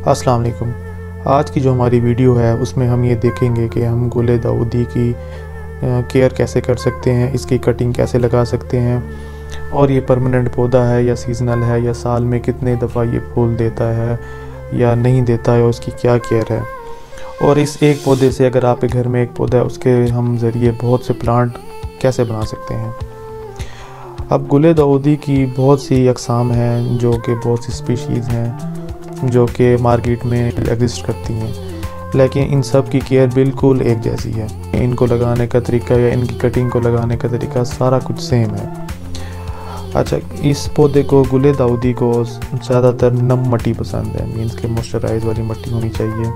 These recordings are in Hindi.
अस्सलाम वालेकुम। आज की जो हमारी वीडियो है उसमें हम ये देखेंगे कि हम गुल दाऊदी की केयर कैसे कर सकते हैं, इसकी कटिंग कैसे लगा सकते हैं, और ये परमानेंट पौधा है या सीजनल है, या साल में कितने दफ़ा ये फूल देता है या नहीं देता है, और उसकी क्या केयर है। और इस एक पौधे से, अगर आपके घर में एक पौधा है, उसके हम ज़रिए बहुत से प्लांट कैसे बना सकते हैं। अब गुल दाऊदी की बहुत सी अक़साम हैं, जो कि बहुत सी स्पीशीज़ हैं जो कि मार्केट में एग्जिस्ट करती हैं, लेकिन इन सब की केयर बिल्कुल एक जैसी है। इनको लगाने का तरीका या इनकी कटिंग को लगाने का तरीका सारा कुछ सेम है। अच्छा, इस पौधे को, गुल दाऊदी को, ज़्यादातर नम मिट्टी पसंद है, मीन्स के मॉइस्चराइज वाली मिट्टी होनी चाहिए।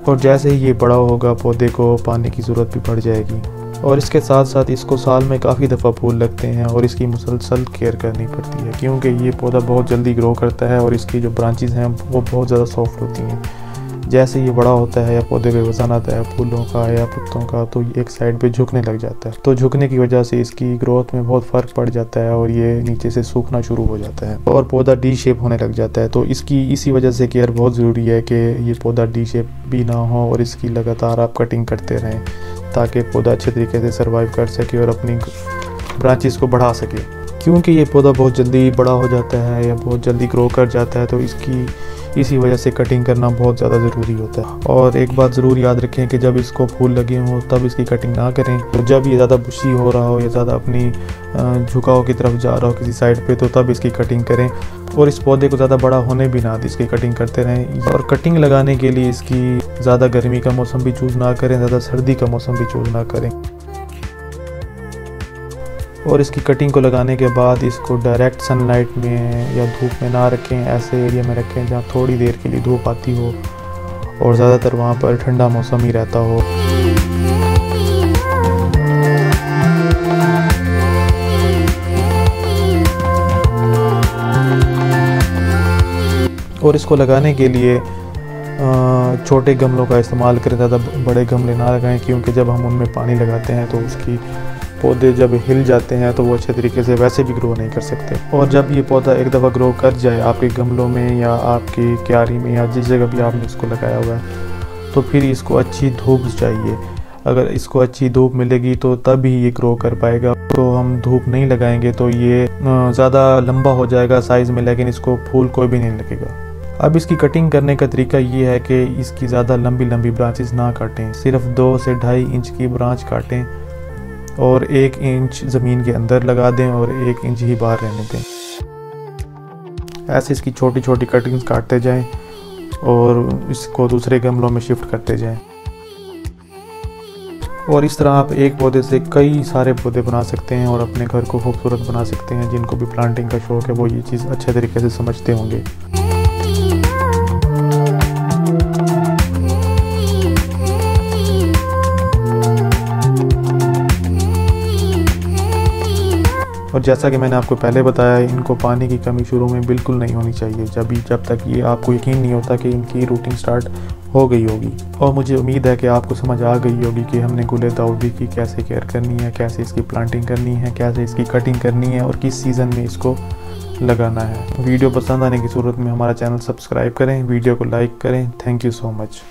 और जैसे ही ये बड़ा होगा पौधे को पानी की ज़रूरत भी पड़ जाएगी, और इसके साथ साथ इसको साल में काफ़ी दफ़ा फूल लगते हैं और इसकी मुसलसल केयर करनी पड़ती है, क्योंकि ये पौधा बहुत जल्दी ग्रो करता है और इसकी जो ब्रांचेस हैं वो बहुत ज़्यादा सॉफ्ट होती हैं। जैसे ये बड़ा होता है या पौधे पे वज़न आता है फूलों का या पत्तों का, तो ये एक साइड पे झुकने लग जाता है। तो झुकने की वजह से इसकी ग्रोथ में बहुत फ़र्क पड़ जाता है और ये नीचे से सूखना शुरू हो जाता है और पौधा डी शेप होने लग जाता है। तो इसकी इसी वजह से केयर बहुत ज़रूरी है कि ये पौधा डी शेप भी ना हो और इसकी लगातार आप कटिंग करते रहें, ताकि पौधा अच्छे तरीके से सर्वाइव कर सके और अपनी ब्रांचेस को बढ़ा सके। क्योंकि ये पौधा बहुत जल्दी बड़ा हो जाता है या बहुत जल्दी ग्रो कर जाता है, तो इसकी इसी वजह से कटिंग करना बहुत ज़्यादा ज़रूरी होता है। और एक बात ज़रूर याद रखें कि जब इसको फूल लगे हों तब इसकी कटिंग ना करें। तो जब ये ज़्यादा बुशी हो रहा हो या ज़्यादा अपनी झुकाव की तरफ जा रहा हो किसी साइड पे, तो तब इसकी कटिंग करें। और इस पौधे को ज़्यादा बड़ा होने भी ना दें, इसकी कटिंग करते रहें। और कटिंग लगाने के लिए इसकी ज़्यादा गर्मी का मौसम भी चूज़ ना करें, ज़्यादा सर्दी का मौसम भी चूज़ ना करें। और इसकी कटिंग को लगाने के बाद इसको डायरेक्ट सनलाइट में या धूप में ना रखें, ऐसे एरिया में रखें जहाँ थोड़ी देर के लिए धूप आती हो और ज़्यादातर वहाँ पर ठंडा मौसम ही रहता हो। और इसको लगाने के लिए छोटे गमलों का इस्तेमाल करें, ज़्यादा बड़े गमले ना लगाएं, क्योंकि जब हम उनमें पानी लगाते हैं तो उसकी पौधे जब हिल जाते हैं तो वो अच्छे तरीके से वैसे भी ग्रो नहीं कर सकते। और जब ये पौधा एक दफ़ा ग्रो कर जाए आपके गमलों में या आपकी क्यारी में या जिस जगह भी आपने इसको लगाया हुआ है, तो फिर इसको अच्छी धूप चाहिए। अगर इसको अच्छी धूप मिलेगी तो तब ही ये ग्रो कर पाएगा। तो हम धूप नहीं लगाएंगे तो ये ज़्यादा लंबा हो जाएगा साइज़ में, लेकिन इसको फूल कोई भी नहीं लगेगा। अब इसकी कटिंग करने का तरीका ये है कि इसकी ज़्यादा लंबी लंबी ब्रांचेस ना काटें, सिर्फ 2 से 2.5 इंच की ब्रांच काटें और 1 इंच ज़मीन के अंदर लगा दें और 1 इंच ही बाहर रहने दें। ऐसे इसकी छोटी छोटी कटिंग्स काटते जाएं और इसको दूसरे गमलों में शिफ्ट करते जाएं। और इस तरह आप एक पौधे से कई सारे पौधे बना सकते हैं और अपने घर को खूबसूरत बना सकते हैं। जिनको भी प्लांटिंग का शौक़ है वो ये चीज़ अच्छे तरीके से समझते होंगे। और जैसा कि मैंने आपको पहले बताया, इनको पानी की कमी शुरू में बिल्कुल नहीं होनी चाहिए, जब तक ये आपको यकीन नहीं होता कि इनकी रूटिंग स्टार्ट हो गई होगी। और मुझे उम्मीद है कि आपको समझ आ गई होगी कि हमने गुल दाऊदी की कैसे केयर करनी है, कैसे इसकी प्लांटिंग करनी है, कैसे इसकी कटिंग करनी है और किस सीज़न में इसको लगाना है। वीडियो पसंद आने की सूरत में हमारा चैनल सब्सक्राइब करें, वीडियो को लाइक करें। Thank you so much.